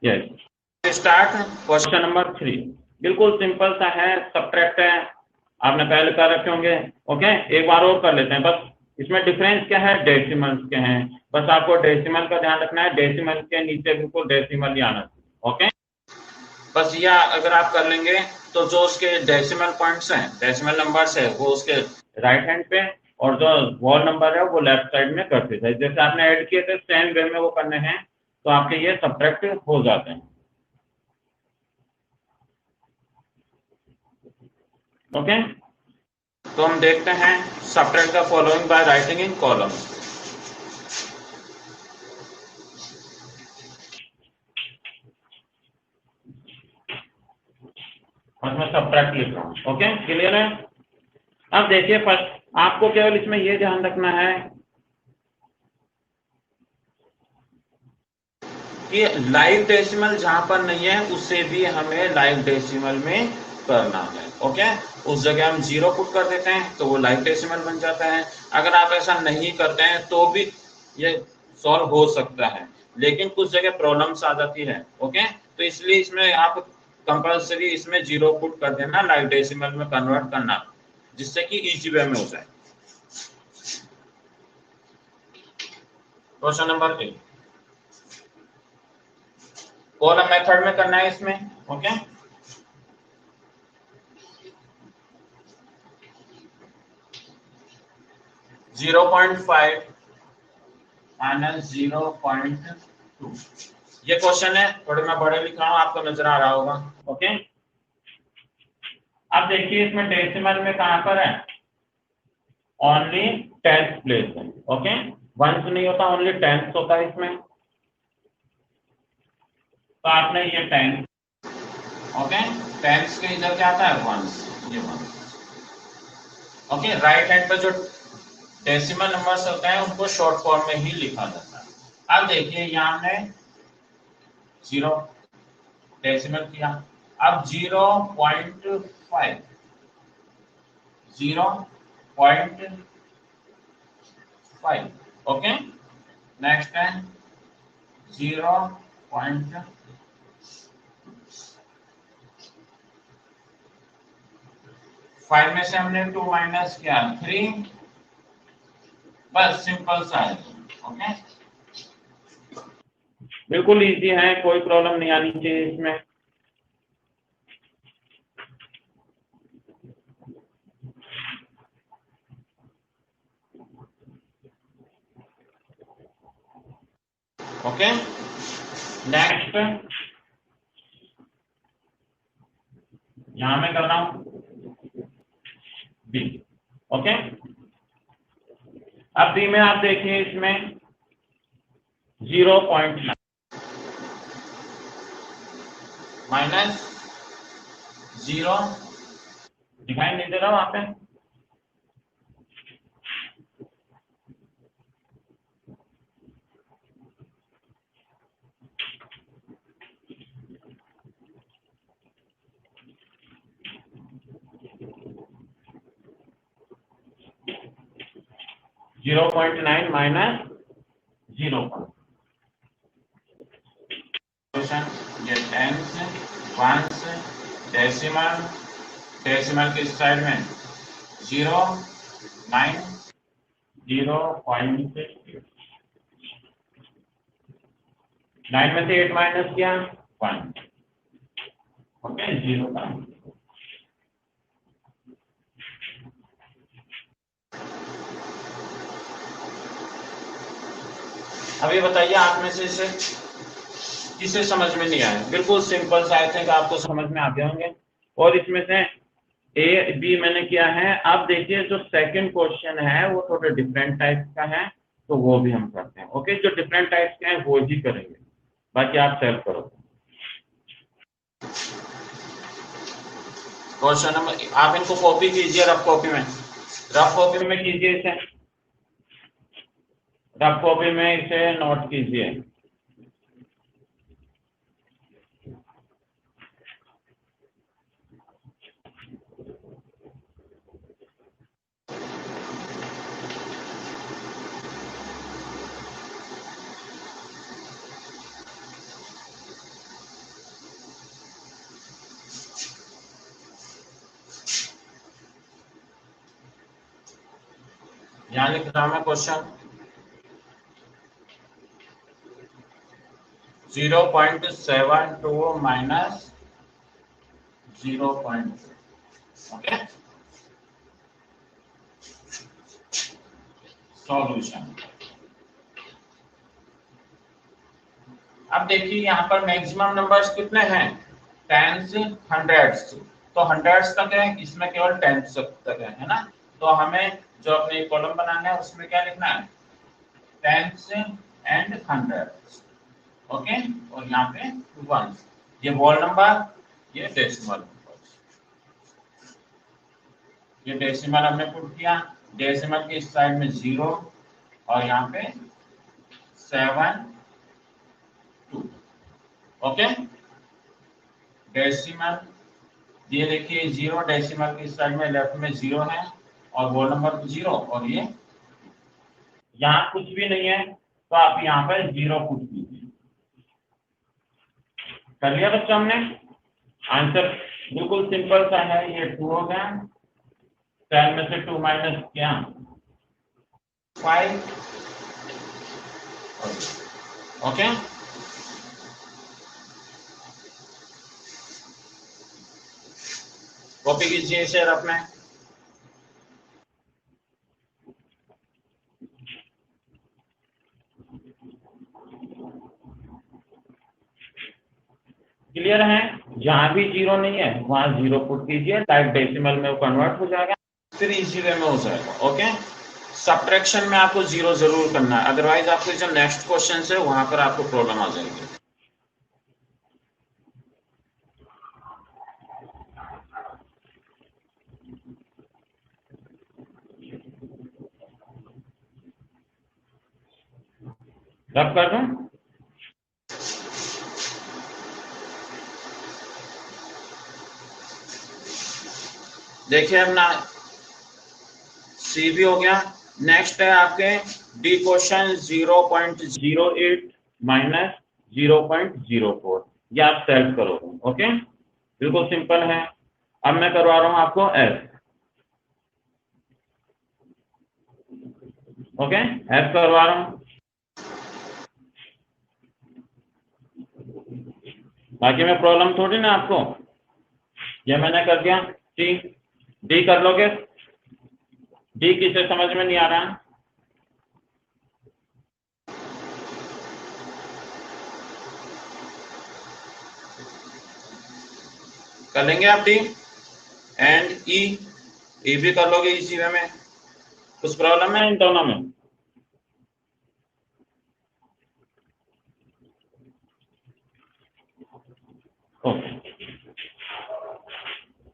Yes start question number 3। बिल्कुल simple सा है, सब्ट्रैक्ट है, आपने पहले कर रखे होंगे। ओके, एक बार और कर लेते हैं। बस इसमें डिफरेंस क्या है, डेसिमल्स के हैं। बस आपको डेसिमल का ध्यान रखना है, डेसिमल के नीचे बिल्कुल डेसिमल ही आना चाहिए। ओके, बस यह अगर आप कर लेंगे तो जो उसके डेसिमल पॉइंट्स हैं, डेसिमल नंबर्स है, वो उसके राइट हैंड पे और जो वॉल नंबर है वो लेफ्ट साइड में करते थे। जैसे आपने ऐड किए थे सेम वे में वो करने हैं, तो आपके ये सब्ट्रैक्ट हो जाते हैं। ओके, तो हम देखते हैं subtract the following by writing in columns. और मैं सब्ट्रैक्ट लिख रहा हूं। ओके, क्लियर है। अब देखिए, फर्स्ट आपको केवल इसमें ये ध्यान रखना है कि लाइव डेसिमल जहां पर नहीं है उसे भी हमें लाइव डेसिमल में करना है। ओके, उस जगह हम 0 पुट कर देते हैं तो वो लाइव डेसिमल बन जाता है। अगर आप ऐसा नहीं करते हैं तो भी ये सॉल्व हो सकता है, लेकिन कुछ जगह प्रॉब्लम्स आ जाती है। ओके, तो इसलिए इसमें आप कंपल्सरी इसमें 0 पुट कर देना, लाइव डेसिमल में कन्वर्ट करना, जिससे कि इजी वे में हो जाए। क्वेश्चन नंबर 8 कॉलम मेथड में करना है इसमें। ओके, -0.5 माइनस 0.2 ये क्वेश्चन है। थोड़े मैं बड़े लिख रहा हूं, आपको नजर आ रहा होगा। ओके, अब देखिए इसमें डेसिमल में कहां पर है, ओनली 10th प्लेस है। ओके, वंस नहीं होता, ओनली 10th होता है इसमें। तो आपने ये 10th, ओके, 10th के इधर क्या आता है, वंस, ये वंस। ओके, राइट हैंड पे जो डेसिमल नंबर्स होते हैं उनको शॉर्ट फॉर्म में ही लिखा जाता है। अब देखिए यहाँ हमने 0 डेसिमल किया, अब 0.5 0.5। ओके, नेक्स्ट है 0.5 में से हमने 2 माइनस किया 3। बस सिंपल सा है। ओके, बिल्कुल इजी है, कोई प्रॉब्लम नहीं आनी चाहिए इसमें। ओके, नेक्स्ट यहां मैं कर रहा हूं बी। ओके, अब बी में आप देखिए इसमें 0.9 माइनस 0 दिखाई नहीं दे रहा वहां पे, -0.9 माइनस 0। ये टेंस, वंस, डेसिमल, डेसिमल के साइड में 0, 9, 0.8, 9 में से 8 माइनस किया 1। ओके, 0 का। अब ये बताइए आप में से इसे किसे समझ में नहीं आया। बिल्कुल सिंपल सा, आई थिंक आपको समझ में आ गए होंगे। और इसमें से ए बी मैंने किया है। अब देखिए जो सेकंड क्वेश्चन है वो थोड़े डिफरेंट टाइप का है, तो वो भी हम करते हैं। ओके, जो डिफरेंट टाइप के हैं वो ही करेंगे, बाकी आप सेल्फ करो। क्वेश्चन नंबर, आप इनको कॉपी कीजिए, रफ कॉपी में कीजिए इसे, रफ कॉपी में इसे नोट कीजिए। यहाँ लिख रहा हूं मैं क्वेश्चन 0.72 माइनस 0.2। Okay, solution. अब देखिए यहाँ पर मैक्सिमम नंबर्स कितने हैं, टेंस, हंड्रेड्स। तो हंड्रेड्स तक है, इसमें केवल टेंस तक है ना। तो हमें जो अपने कॉलम बनाना है उसमें क्या लिखना है, टेंस एंड हंड्रेड्स। ओके, और यहाँ पे वन, ये होल नंबर, ये डेसिमल नंबर। ये डेसिमल हमने पुट किया, डेसिमल की साइड में 0 और यहाँ पे 7 2। ओके, डेसिमल ये देखिए 0, डेसिमल की साइड में लेफ्ट में 0 है और होल नंबर 0, और ये यहाँ कुछ भी नहीं है तो आप यहाँ पर 0 पुट कीजिए। कर लिया बच्चों हमने, आंसर बिल्कुल सिंपल सा है, ये 2 हो गया, 10 में से 2 माइनस किया 5। ओके, कॉपी कीजिए इसे रफ में। क्लियर है, जहां भी 0 नहीं है वहां 0 पुट कीजिए, टाइप डेसिमल में वो कन्वर्ट हो जाएगा, फिर इजी वे में हो जाएगा। ओके, सब्ट्रैक्शन में आपको 0 जरूर करना है, अदरवाइज आपके जो नेक्स्ट क्वेश्चन है वहां पर आपको प्रॉब्लम आ जाएगी। रब कर दूं, देखिए अपना सी भी हो गया। नेक्स्ट है आपके डी क्वेश्चन 0.08 माइनस 0.04, ये आप सेल्फ करोगे। ओके, बिल्कुल सिंपल है। अब मैं करवा रहा हूं आपको एस। ओके, एस करवा रहा हूं, बाकी में प्रॉब्लम थोड़ी ना आपको, ये मैंने कर दिया। टी, डी कर लोगे, डी किसे समझ में नहीं आ रहा, कर लेंगे आप डी। एंड ई, ई भी कर लोगे इसी वे में, कुछ प्रॉब्लम है इन दोनों में? Okay,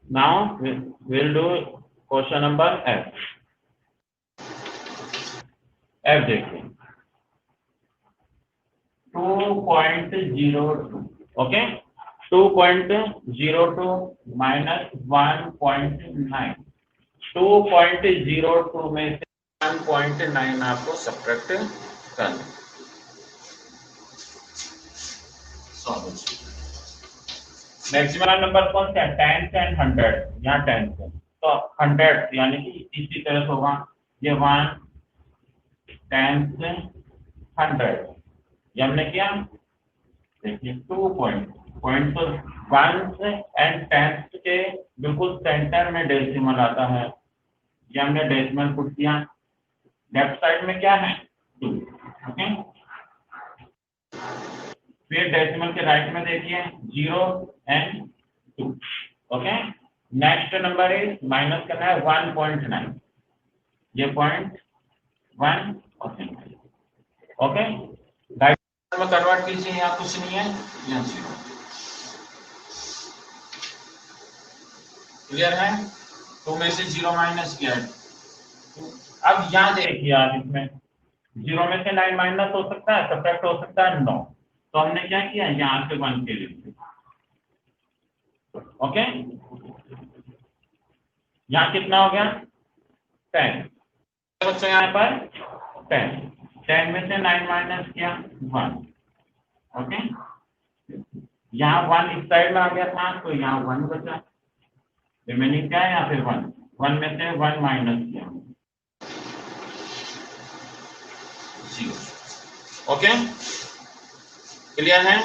now we'll do question number F. F देखिए 2.02। ओके, 2.02 माइनस 1.9, 2.02 में से 1.9 आपको सब्ट्रैक्ट करना। मैक्सिमम नंबर कौन से है, टेंस एंड हंड्रेड, यहाँ टेंस है तो हंड्रेड यानी कि इसी तरह से होगा, ये 1 टेंस 100, ये हमने किया। देखिए 2 पॉइंट तो 1 एंड 10 के बिल्कुल सेंटर में डेसिमल आता है, ये हमने डेसिमल पुट किया। लेफ्ट साइड में क्या है 2। ओके, फिर डेसिमल के राइट में देखिए 0 and 2। Okay, next number is minus करना है 1.9, ये 0.1 और 9। ओके, राइट में कन्वर्ट कीजिए, यहाँ कुछ नहीं है, यहाँ 0। क्लियर है, 2 में से 0 माइनस किया है। अब यहाँ देखिए आप, इसमें 0 में से 9 माइनस हो सकता है, सब्ट्रैक्ट हो सकता है 9, तो हमने क्या किया, यहाँ से 1 के लिए। ओके, यहाँ कितना हो गया 10, बच्चों यहाँ पर 10 में से 9 माइनस किया 1। ओके, यहाँ 1 इस साइड में आ गया था तो यहाँ 1 बचा, रिमेनिंग क्या है यहाँ पे 1 में से 1 माइनस किया। ओके, क्लियर है?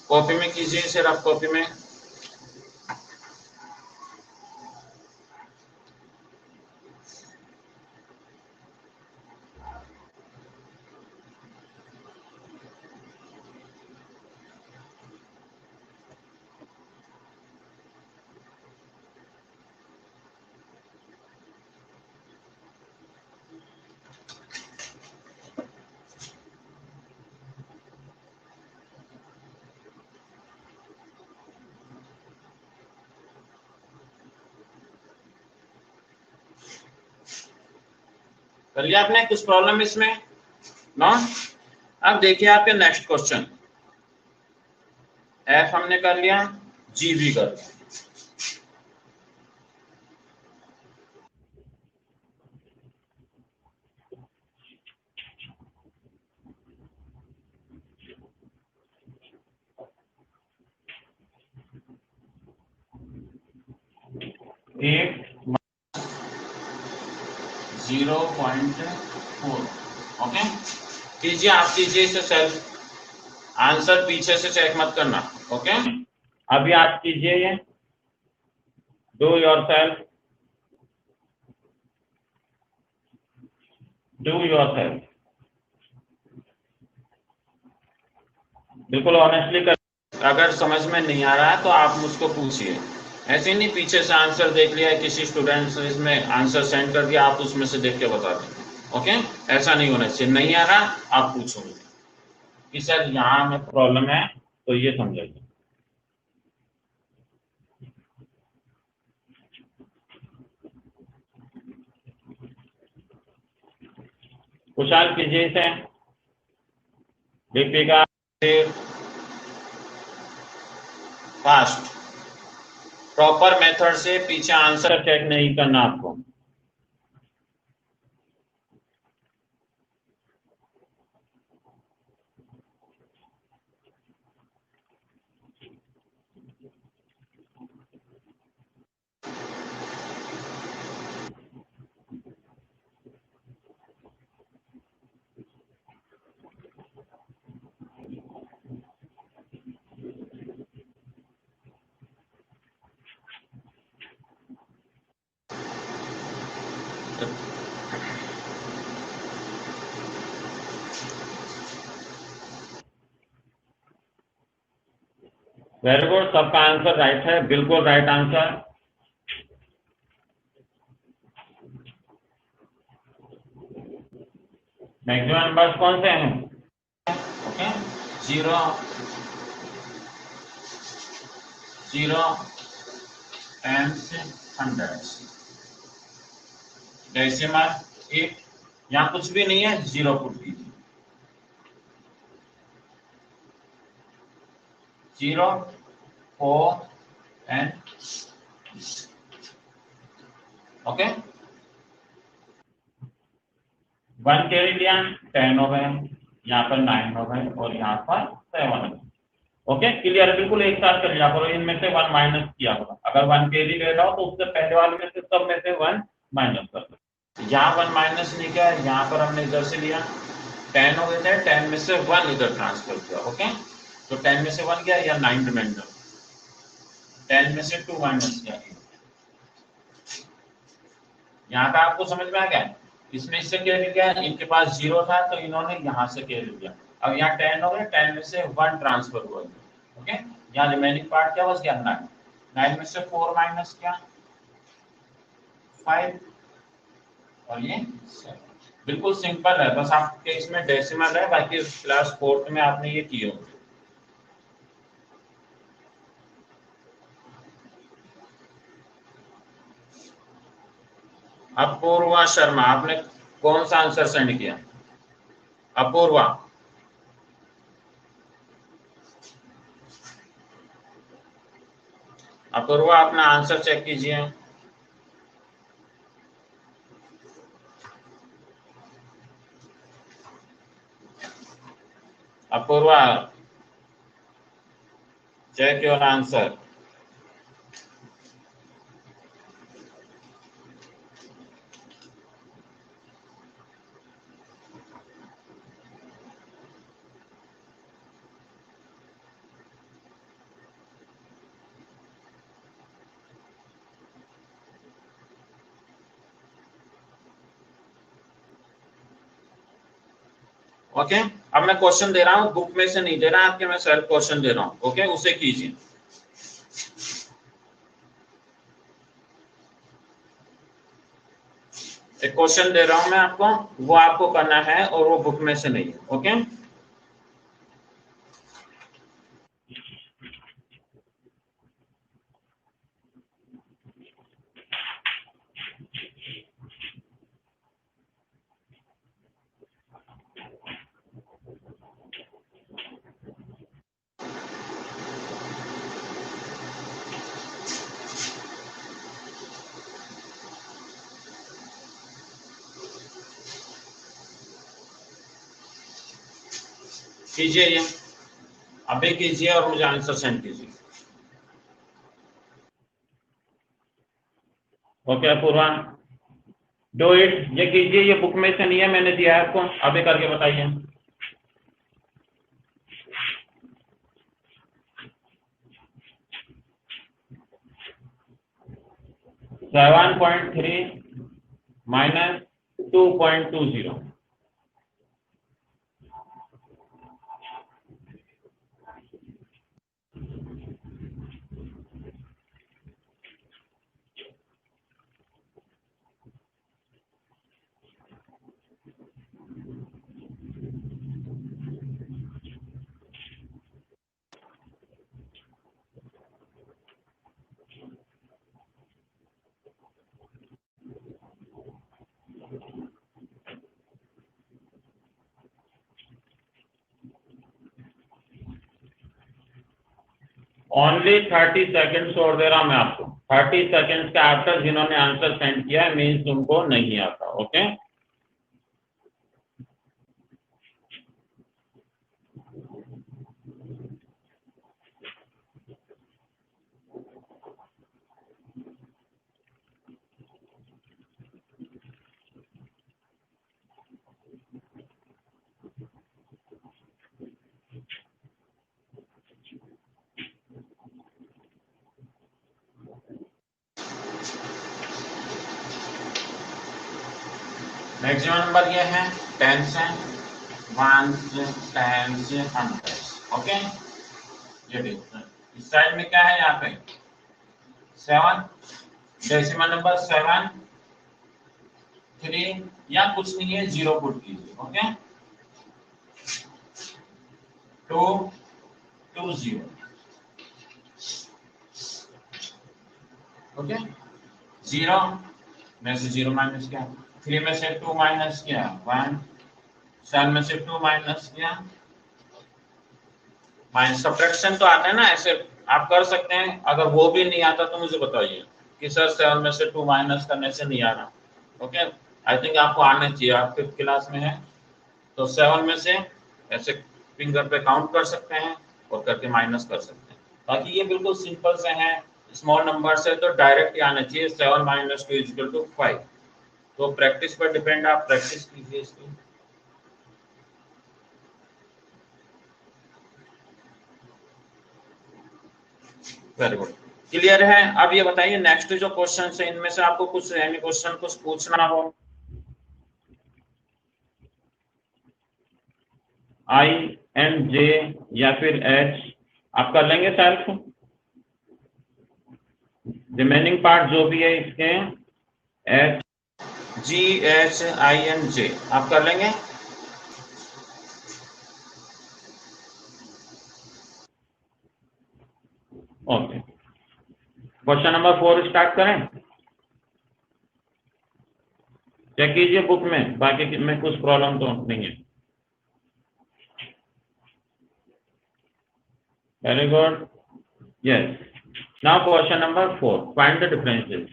कॉपी में कीजिए इसे, रफ कॉपी में। कर लिया आपने कुछ प्रॉब्लम इसमें? नो। अब देखिए आपके नेक्स्ट क्वेश्चन, एफ हमने कर लिया, जी भी कर लिया। एक 0.4। ओके, कीजिए आप, कीजिए इसे सेल्फ, आंसर पीछे से चेक मत करना। ओके, अभी आप कीजिए ये, do your self, do your self, बिल्कुल ऑनेस्टली कर। अगर समझ में नहीं आ रहा है तो आप मुझको पूछिए, ऐसे नहीं पीछे से आंसर देख लिया किसी स्टूडेंट ने इसमें आंसर सेंड कर दिया, आप उसमें से देख के बता दें। ओके, ऐसा नहीं होना चाहिए। नहीं आ रहा आप पूछोगे कि सर यहाँ में प्रॉब्लम है, तो ये समझाइए। खुशहाल कीजिए इसे, दीपिका फास्ट, प्रॉपर मेथड से पीछे आंसर चेक नहीं करना आपको। वेरी गुड, सबका आंसर राइट है, बिल्कुल राइट आंसर। मैक्सिमम नंबर्स कौन से हैं? ओके, 0, 0, 10, 100, डेसिमल 1, यहाँ कुछ भी नहीं है, 0 पुट कीजिए, 0, 4 एंड ओके। 1 कैरी लिया, 10 हो गए, यहाँ पर 9 हो गए और यहाँ पर 7 हो गए। ओके, क्लियर, बिल्कुल एक साथ कर लिया करो, इनमें से 1 माइनस किया करो। अगर 1 कैरी ले रहा हो तो उससे पहले वाले में से सब में से 1 माइनस कर दो। यहाँ 1 माइनस नहीं किया, यहाँ पर हमने इधर से लिया, 10 हो गए थे, 10 में से 1 इधर ट्रांसफर किया। ओके, तो 10 में से 1 गया या 9 रिमाइंडर, 10 में से 2 माइनस किया। यहाँ का आपको समझ में आ गया? इसमें इससे कैरी लिया, इनके पास 0 था तो इन्होंने यहाँ से कैरी लिया। अब यहाँ 10 हो गया, 10 में से 1 ट्रांसफर हुआ। ओके, यहाँ रिमेनिंग पार्ट क्या बच गया, 9, 9 में से 4 माइनस किया, 5 और ये 7। बिल्कुल सिंपल है, बस आपके इसमें डेसिमल है, बाकी क्लास 4th में आपने ये किए होंगे। अपूर्वा शर्मा, आपने कौन सा आंसर सेंड किया? अपूर्वा, अपूर्वा अपना आंसर चेक कीजिए। Apoorva, check your answer. Okay, अब मैं क्वेश्चन दे रहा हूँ, बुक में से नहीं दे रहा आपके, मैं सेल्फ क्वेश्चन दे रहा हूँ। ओके, उसे कीजिए। एक क्वेश्चन दे रहा हूं मैं आपको, वो आपको करना है और वो बुक में से नहीं है। ओके, कीजिए ये, अभी कीजिए और मुझे आंसर सेंड कीजिए। ओके पूर्वा, डू इट, ये कीजिए, ये बुक में से नहीं है, मैंने दिया है आपको, अभी करके बताइए। 7.3 माइनस 2.20। ओनली 30 सेकेंड छोड़ दे रहा हूं मैं आपको, 30 सेकेंड्स के आफ्टर जिन्होंने आंसर सेंड किया है मीन्स उनको नहीं आता। ओके, मैक्सिमम नंबर ये है 10 से 1 से 10 से 100। ओके, ये देखते, इस साइड में क्या है, यहाँ पे 7, डेसिमल नंबर 7, 3 या कुछ नहीं है, 0 पुट कीजिए। ओके, 2 2 0। ओके, 0 में से 0 माइनस किया, 3 में से 2 माइनस किया 1, 7 में से 2 माइनस किया माइनस। सब्ट्रैक्शन तो आता है ना, ऐसे आप कर सकते हैं। अगर वो भी नहीं आता तो मुझे बताइए कि सर 7 में से 2 माइनस करने से नहीं आ रहा। ओके, आई थिंक आपको आना चाहिए, आप 5th क्लास में है तो 7 में से ऐसे फिंगर पे काउंट कर सकते हैं और करके माइनस कर सकते हैं। बाकी ये बिल्कुल सिंपल से है, स्मॉल नंबर से तो डायरेक्ट ही आना चाहिए, 7 माइनस 2 इक्वल टू 5। तो प्रैक्टिस पर डिपेंड, आप प्रैक्टिस कीजिए इसकी। वेरी गुड, क्लियर है। अब ये बताइए नेक्स्ट जो क्वेश्चन है इनमें से आपको कुछ एनी क्वेश्चन कुछ पूछना हो, आई एन जे या फिर एच, आप कर लेंगे सेल्फ। रिमेनिंग पार्ट जो भी है इसके H G H I N J आप कर लेंगे। ओके, क्वेश्चन नंबर 4 स्टार्ट करें, चेक कीजिए बुक में, बाकी में कुछ प्रॉब्लम तो नहीं है। Very good, yes. Now question number 4, find the differences.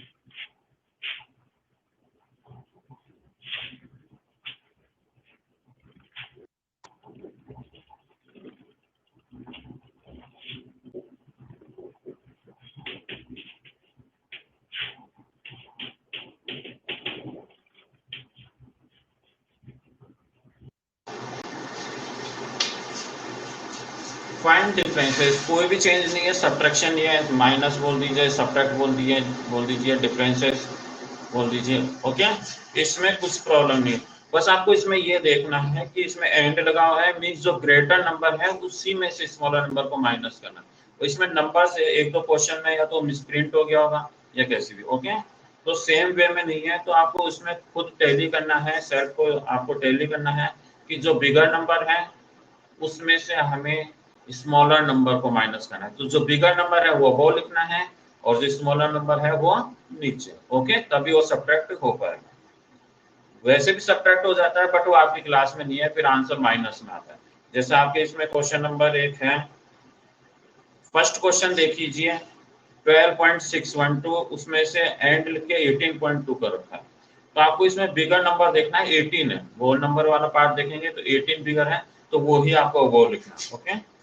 Find differences, कोई भी चेंज नहीं है, सब्ट्रैक्शन ये है, माइनस बोल दीजिए, सब्ट्रैक्ट बोल दीजिए, डिफरेंसेस बोल दीजिए। ओके, इसमें कुछ प्रॉब्लम नहीं है। बस आपको इसमें ये देखना है कि इसमें एंड लगा हुआ है, मीन्स जो ग्रेटर नंबर है उसी में से स्मॉलर नंबर को माइनस करना। तो इसमें नंबर से एक तो क्वेश्चन में या तो मिसप्रिंट हो गया होगा या कैसे भी, ओके। तो सेम वे में नहीं है, तो आपको उसमें खुद टैली करना है, सेल्फ को आपको टैली करना है कि जो बिगर नंबर है उसमें से हमें स्मॉलर नंबर को माइनस करना है। तो जो बिगर नंबर है वो लिखना है और जो स्मॉलर नंबर है वो नीचे, ओके, तभी वो सब्ट्रैक्ट हो पाएगा। वैसे भी सब्ट्रैक्ट हो जाता है बट वो आपकी क्लास में नहीं है, फिर आंसर माइनस में आता है। जैसे आपके इसमें क्वेश्चन नंबर 1 है, फर्स्ट क्वेश्चन देख लीजिए 12.612, उसमें से एंड लिख के 18.2 कर रखा है। तो आपको इसमें बिगर नंबर देखना है, 18 है, होल नंबर वाला पार्ट देखेंगे तो 18 बिगर है, तो वो ही आपको वो लिखना है, ओके।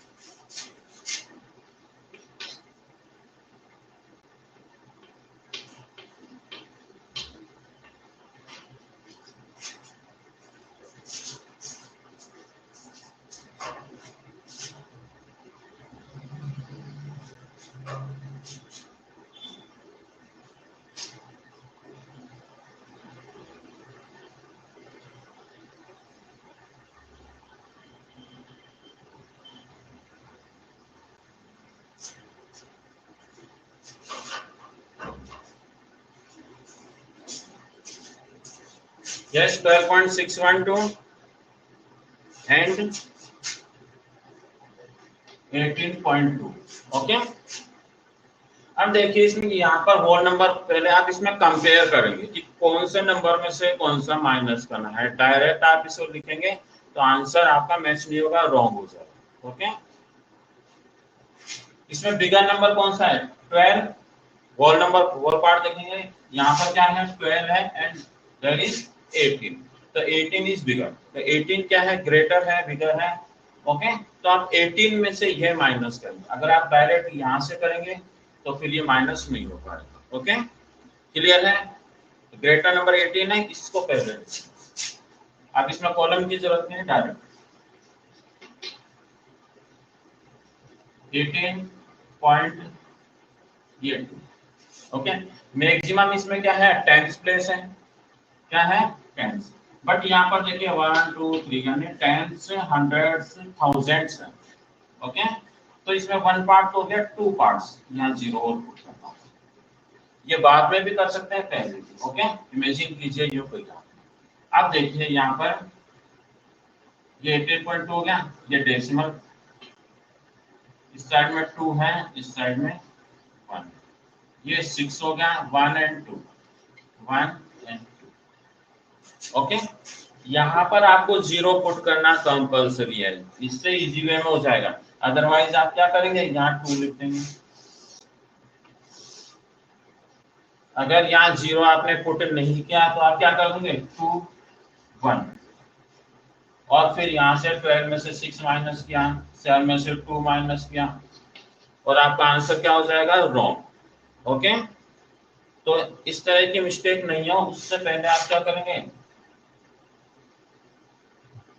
Yes, 12.612 and 18.2, okay. अब देखिए इसमें यहाँ पर होल नंबर, पहले आप इसमें कंपेयर करेंगे कि कौन से नंबर में से कौन सा माइनस करना है। डायरेक्ट आप इसको लिखेंगे तो आंसर आपका मैच नहीं होगा, रॉन्ग हो जाएगा, ओके। इसमें बिगर नंबर कौन सा है, 12, होल नंबर होल पार्ट देखेंगे, यहाँ पर क्या है 12 है एंड देयर इज 18, तो 18 इज बिगर, तो 18 क्या है, ग्रेटर है, बिगर है, ओके। तो आप 18 में से ये माइनस करेंगे। अगर आप डायरेक्ट यहाँ से करेंगे तो फिर ये माइनस नहीं हो पाएगा, ओके। क्लियर है, ग्रेटर नंबर 18 है, इसको पहले आप इसमें कॉलम की जरूरत नहीं है, डायरेक्ट 18.8, ओके। मैक्सिमम इसमें क्या है, टेंस प्लेस है, क्या है, टेंस। बट यहाँ पर देखिए 1 2 3 यानी टेंस, हंड्रेड्स, थाउजेंड्स है, ओके। तो इसमें वन पार्ट तो हो गया, टू पार्ट्स, यहाँ जीरो और पुट करता हूँ। ये बाद में भी कर सकते हैं, पहले भी, ओके। इमेजिन कीजिए ये कोई काम। अब देखिए यहाँ पर ये 18.2 हो गया, ये डेसिमल, इस साइड में 2 है, इस साइड में 1, ये 6 हो गया, 1 एंड 2, 1 एंड 2, ओके। यहाँ पर आपको जीरो पुट करना कंपल्सरी है, इससे इजी वे में हो जाएगा। अदरवाइज आप क्या करेंगे, यहाँ 2 लिख देंगे। अगर यहाँ जीरो आपने पुट नहीं किया तो आप क्या कर देंगे, 2 1, और फिर यहाँ से 12 में से 6 माइनस किया, 7 में से 2 माइनस किया, और आपका आंसर क्या हो जाएगा, रॉन्ग, ओके। तो इस तरह की मिस्टेक नहीं हो, उससे पहले आप क्या करेंगे,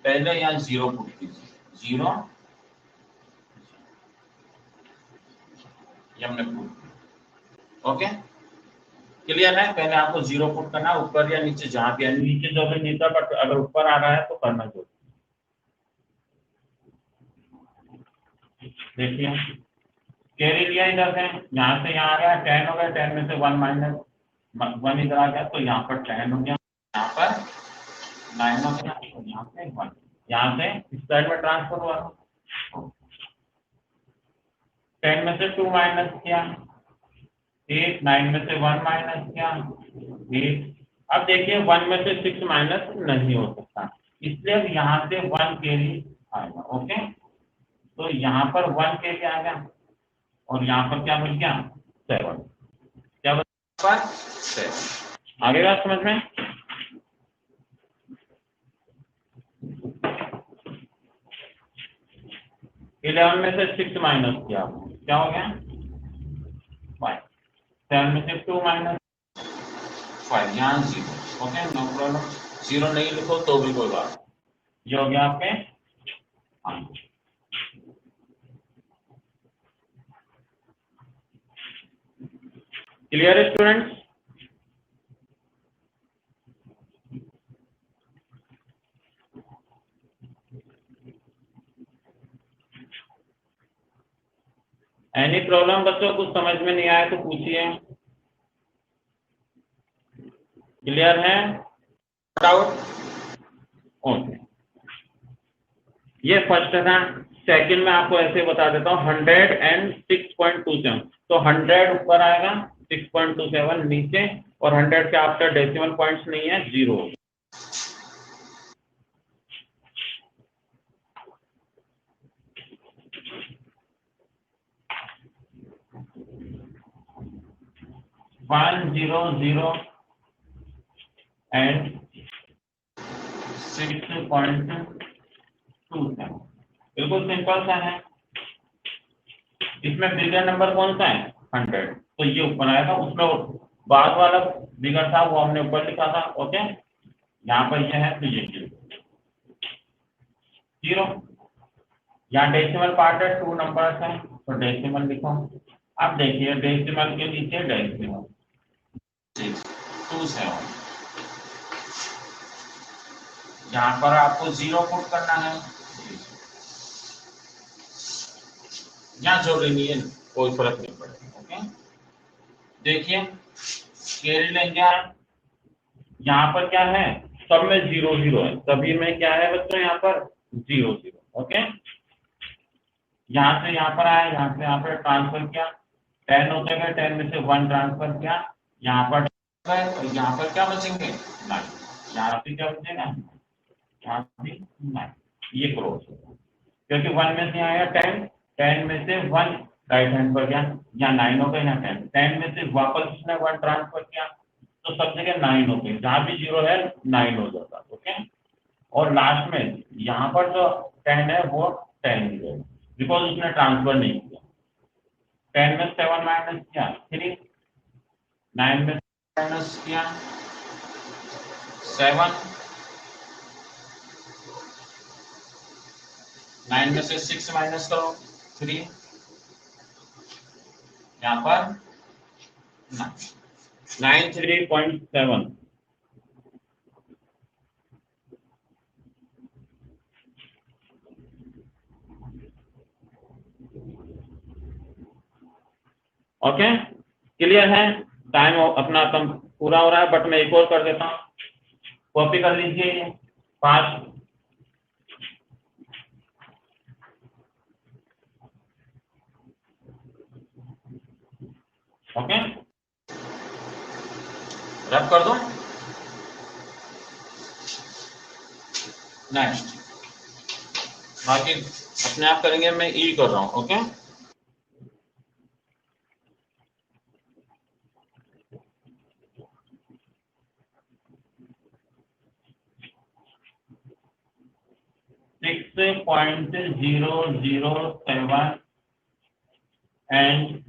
पहले यहाँ जीरो पुट कीजिए, जीरो, ये हमने पुट, ओके। क्लियर है, पहले आपको जीरो पुट करना, ऊपर या नीचे, जहां भी, नीचे जो भी नहीं था, बट अगर ऊपर आ रहा है तो करना जरूर। देखिए कैरी लिया इधर से, यहाँ से यहाँ आ गया, 10 हो गया, 10 में से 1 माइनस 1 इधर आ गया, तो यहाँ पर 10 हो गया, यहाँ पर 9 हो गया, तो यहाँ पे 1, यहाँ से इस साइड में ट्रांसफर हुआ, 10 में से 2 माइनस किया, 8, 9 में से 1 माइनस किया, 8। अब देखिए 1 में से 6 माइनस नहीं हो सकता, इसलिए अब यहाँ से 1 कैरी आएगा, ओके। तो यहाँ पर 1 कैरी आ गया, और यहाँ पर क्या मिल गया, 7, क्या बचा, 7। आगे बात समझ में, 11 में से 6 माइनस किया, क्या हो गया, 5। 7 में से 2 माइनस 5, यहाँ 0, ओके, नो प्रॉब्लम। 0 नहीं लिखो तो भी कोई बात, ये हो गया आपके आंसर। क्लियर है स्टूडेंट्स? एनी प्रॉब्लम बच्चों? कुछ समझ में नहीं आया तो पूछिए। क्लियर है? डाउट? ओके, ये फर्स्ट था। सेकंड में आपको ऐसे बता देता हूँ, 106.27। तो 100 ऊपर आएगा, 6.27 नीचे, और 100 के आफ्टर डेसिमल पॉइंट्स नहीं है, 0। वन जीरो जीरो एंड 6.27, बिल्कुल सिंपल सा है। इसमें बिगर नंबर कौन सा है? 100, तो ये ऊपर आएगा। उसमें बाद वाला बिगर था वो हमने ऊपर लिखा था। ओके, यहाँ पर ये है तो ये 0। यहाँ डेसिमल पार्ट है, 2 नंबर्स हैं तो डेसिमल लिखो। अब देखिए डेसिमल के नीचे डेसिमल 627, यहाँ पर आपको 0 पुट करना है। यहाँ जरूरी नहीं है, कोई फर्क नहीं पड़ेगा। ओके, देखिए कैरी लेंगे आप। यहाँ पर क्या है? सब में 0 0 है, सभी में क्या है बच्चों? यहाँ पर 0 0। ओके, यहाँ से यहाँ पर आया, यहाँ से यहाँ पर ट्रांसफर किया, 10 होते गए, 10 में से 1 ट्रांसफर किया, यहाँ पर और यहाँ पर क्या बचेंगे? 9। यहाँ पे क्या बचेगा? यहाँ भी 9। ये क्रॉस होगा क्योंकि 1 में से आया 10, 10 में से 1 राइट हैंड पर गया, यहाँ 9 हो गया, यहाँ 10, 10 में से वापस इसने 1 ट्रांसफर किया तो सब जगह 9 हो गई, जहाँ भी 0 है 9 हो जाता। ओके, और लास्ट में यहाँ पर जो 10 है वो 10 ही है बिकॉज उसने ट्रांसफर नहीं किया। 10 में 7 माइनस किया 3, 9 में माइनस किया 7, 9 में से 6 माइनस करो 3, यहाँ पर 93.7। ओके, क्लियर है? टाइम अपना कम पूरा हो रहा है, बट मैं एक और कर देता हूँ, कॉपी कर लीजिए 5। ओके, रब कर दो। नेक्स्ट, बाकी अपने आप करेंगे, मैं ई कर रहा हूँ। ओके, सिक्स पॉइंट 007 एंड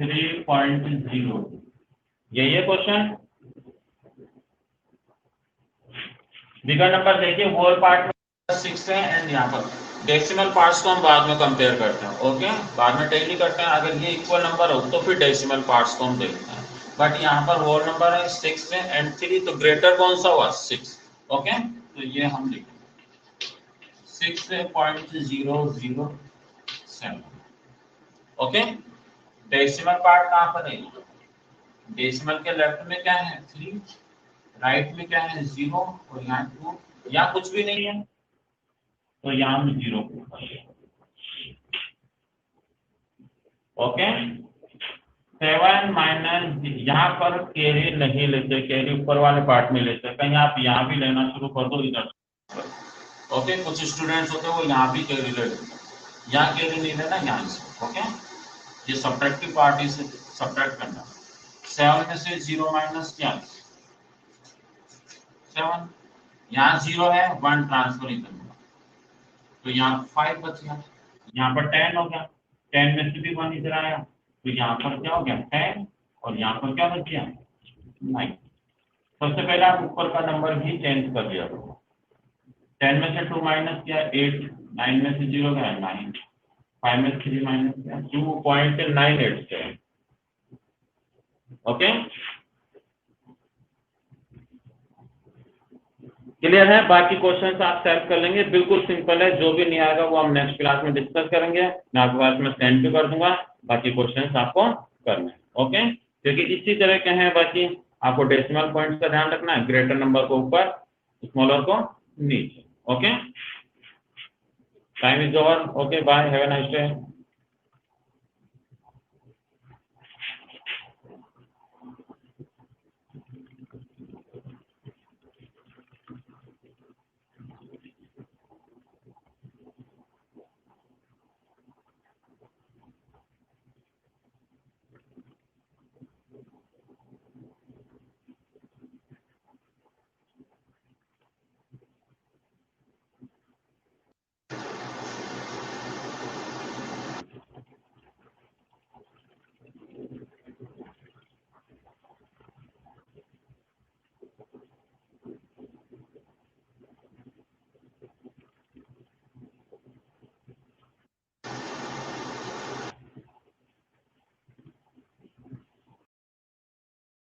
3.0, यही है क्वेश्चन। बिगर नंबर देखिए, होल पार्ट में 6 है एंड यहाँ पर डेसिमल पार्ट्स को हम बाद में कंपेयर करते हैं। ओके, बाद में टेली करते हैं, अगर ये इक्वल नंबर हो तो फिर डेसिमल पार्ट्स को हम देखते हैं। बट यहाँ पर होल नंबर है 6 है एंड 3, तो ग्रेटर कौन सा हुआ? 6। ओके, तो ये हम लिखेंगे 6.007। ओके, डेसिमल पार्ट कहाँ पर है? डेसिमल के लेफ्ट में क्या है? 3, राइट में क्या है? 0, और यहाँ 2, यहाँ कुछ भी नहीं है तो यहाँ हम 0 को। ओके, 7 माइनस, यहाँ पर कैरी नहीं लेते, कैरी ऊपर वाले पार्ट में लेते, कहीं आप यहाँ भी लेना शुरू कर दो इधर। ओके, कुछ स्टूडेंट्स होते हैं वो यहाँ भी कैरी ले लेते हैं, यहाँ कैरी नहीं लेना, यहाँ से। ओके, ये सब्ट्रैक्टिव पार्ट से सब्ट्रैक्ट करना। 7 में से 0 माइनस किया 7, यहाँ 0 है, 1 ट्रांसफर ही करना, तो यहाँ 5 बच गया, यहाँ पर 10 हो गया, 10 में से भी 1 इधर आया, तो यहाँ पर क्या हो गया? 10, और यहाँ पर क्या बच गया? 9। सबसे पहले आप ऊपर का नंबर भी चेंज कर दिया, 10 में से 2 माइनस किया 8, 9 में से 0 गया 9, 5 में 3 माइनस किया 2.987। ओके, क्लियर है? बाकी क्वेश्चन आप सेल्फ कर लेंगे, बिल्कुल सिंपल है। जो भी नहीं आएगा वो हम नेक्स्ट क्लास में डिस्कस करेंगे, मैं आपके पास में सेंड भी कर दूंगा। बाकी क्वेश्चन आपको करना है, ओके? क्योंकि इसी तरह के हैं। बाकी आपको डेसिमल पॉइंट्स का ध्यान रखना है, ग्रेटर नंबर को ऊपर, स्मॉलर को नीचे, okay? Time is over, okay, bye, have a nice day.